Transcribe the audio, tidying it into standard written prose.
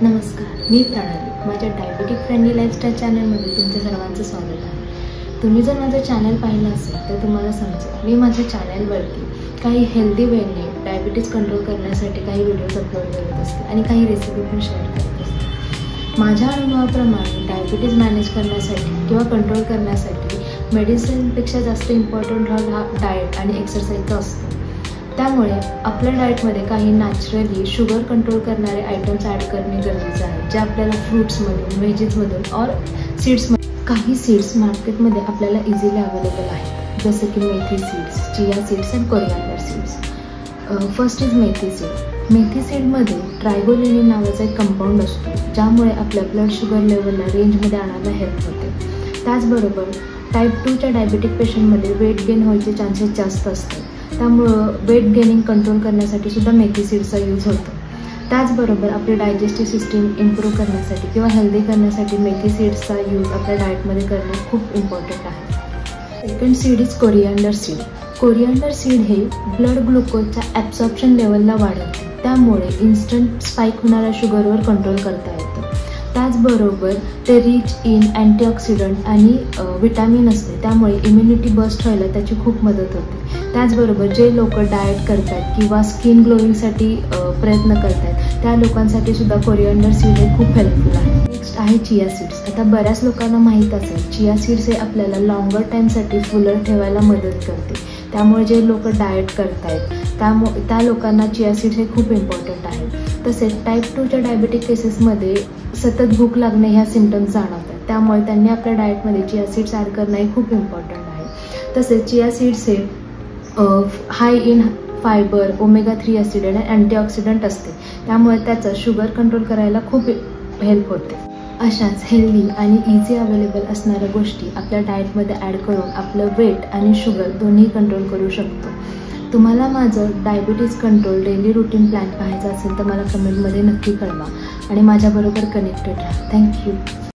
नमस्कार, मी प्रणाली. माझ्या डायबिटिक फ्रेंडली लाईफस्टाईल चॅनलमध्ये तुमच्या सर्वांचं स्वागत आहे. तुम्ही जर माझं चॅनल पाहिलं असेल तर तुम्हाला समजेल मी माझ्या चॅनलवरती काही हेल्दी वेने डायबिटीज कंट्रोल करण्यासाठी काही व्हिडिओज अपलोड करत असते आणि काही रेसिपी पण शेअर करत असते. माझ्या अनुभवाप्रमाणे डायबिटीज मॅनेज करण्यासाठी किंवा कंट्रोल करण्यासाठी मेडिसिनपेक्षा जास्त इम्पॉर्टंट रोल हा डाएट आणि एक्सरसाइजचा असतो. त्यामुळे आपल्या डाएटमध्ये काही नॅचरली शुगर कंट्रोल करणारे आयटम्स ॲड करणे गरजेचे आहे, जे आपल्याला फ्रूट्समधून, व्हेजीजमधून और सीड्समधून. काही सीड्स मार्केटमध्ये आपल्याला इझिली अवेलेबल आहेत, जसं की methi seeds, chia seeds and coriander seeds. First is methi seed. Methi सीडमध्ये ट्रायगोलिनिन नावाचा एक कंपाऊंड असतो, ज्यामुळे आपल्या ब्लड शुगर लेवलला रेंजमध्ये आणायला हेल्प होते. त्याचबरोबर टाईप 2च्या डायबिटिक पेशंटमध्ये वेट गेन व्हायचे चान्सेस जास्त असतात, त्यामुळं वेट गेनिंग कंट्रोल करण्यासाठी सुद्धा मेथी सीड्सचा यूज होतो. त्याचबरोबर आपली डायजेस्टिव्ह सिस्टीम इम्प्रूव्ह करण्यासाठी किंवा हेल्दी करण्यासाठी मेथी सीड्सचा यूज आपल्या डाएटमध्ये करणं खूप इम्पॉर्टंट आहे. Second seed is coriander seed. Coriander seed हे ब्लड ग्लुकोजच्या ॲब्सॉर्प्शन लेवलला वाढवते, त्यामुळे इन्स्टंट स्पाईक होणाऱ्या शुगरवर कंट्रोल करता येतं. त्याचबरोबर ते रिच इन अँटीऑक्सिडंट आणि विटॅमिन असते, त्यामुळे इम्युनिटी बस्ट व्हायला त्याची खूप मदत होते. त्याचबरोबर जे लोक डाएट करतात किंवा स्किन ग्लोईंगसाठी प्रयत्न करत आहेत त्या लोकांसाठी सुद्धा कोरिअँडर सीड हे खूप हेल्पफुल आहे. नेक्स्ट आहे चिया सीड्स. आता बऱ्याच लोकांना माहीत असेल, चिया सीड्स हे आपल्याला लॉंगर टाईमसाठी फुलर ठेवायला मदत करते. त्यामुळे जे लोक डाएट करत आहेत त्या लोकांना चिया सीड्स हे खूप इम्पॉर्टंट आहे. तसेच टाईप 2च्या डायबिटिक केसेसमध्ये सतत भूक लागणे ह्या सिम्टम्स जाणवतात, त्यामुळे त्यांनी आपल्या डाएटमध्ये चिया सीड्स ॲड करणं हे खूप इम्पॉर्टंट आहे. तसेच चिया सीड्स हे हाय इन फायबर, ओमेगा 3 ॲसिड आणि अँटीऑक्सिडंट असते, त्यामुळे त्याचं शुगर कंट्रोल करायला खूप हेल्प होते. अशाच हेल्दी आणि इझी अवेलेबल असणाऱ्या गोष्टी आपल्या डाएटमध्ये ॲड करून आपलं वेट आणि शुगर दोन्ही कंट्रोल करू शकतो. तुम्हाला माझं diabetes control daily routine plan पाहायचं असेल तर मला कमेंटमध्ये नक्की कळवा आणि माझ्याबरोबर कनेक्टेड राहा. थँक्यू.